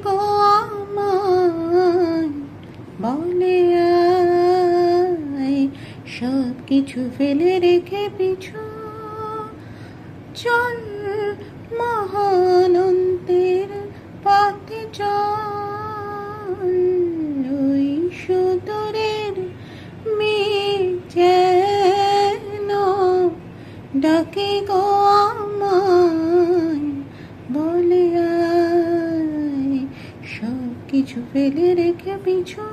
গো আমায় বলে আয়, সব কিছু ফেলে রেখে পিছু চল, মহানন্তের পথে চল। ওই সুদূরের মেয়ে যেন ডাকে গো আমায় বলে আয়, সব কিছু ফেলে রেখে পিছু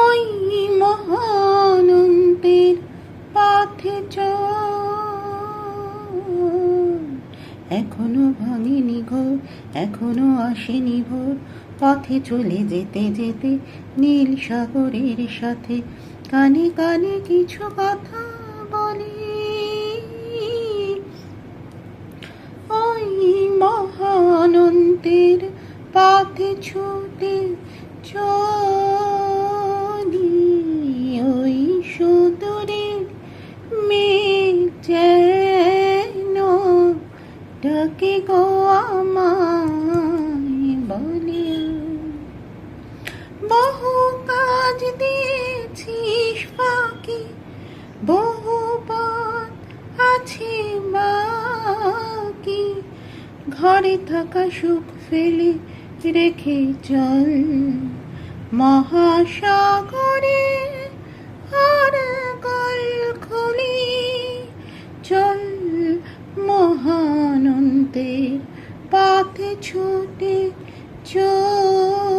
ওই মহানন্তের পথে চল। এখনো ভাঙেনি ঘোর, এখনো আসেনি ভোর, পথে চলে যেতে যেতে নীল সাগরের সাথে কানে কানে কিছু কথা বলি। ওই মহানন্তের পথে ছুটে চলি, ওই সুদূরের মেঘ যেন ডাকে গো আমায় বলে। বহু কাজ দিয়েছিস ফাঁকি, বহু পথ আছে বাকি, ঘরে থাকা সুখ ফেলে রেখে চল, মহাসাগরে আর গল খুলি চল। মহানন্তের পথে ছুটে চলি,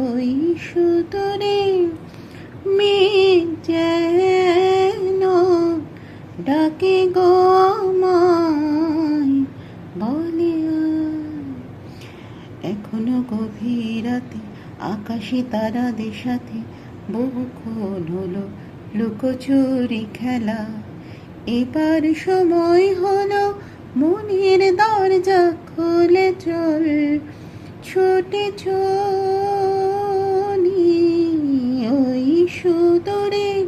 ওই সুদূরে মেঘ যেন ডাকে গো আমায় বলে আয়। এখনো গভীর রাতে আকাশে তারাদের সাথে বহুক্ষণ হলো লুকোচুরি খেলা। এবার সময় হলো মনের দরজা খুলে চল, ছুটে চলি, ওই সুদূরের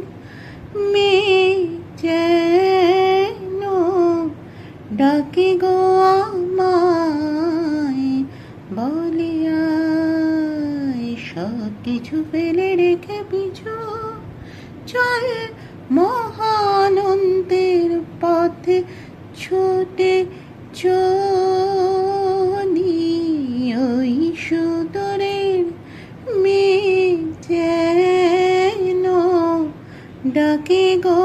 মেঘ যেন ডাকে গো আমায় বলে আয়, সব কিছু ফেলে রেখে পিছু চল, মহানন্তের পথে ছুটে চলি, ওই সুদূরের মেঘ যেন ডাকে গো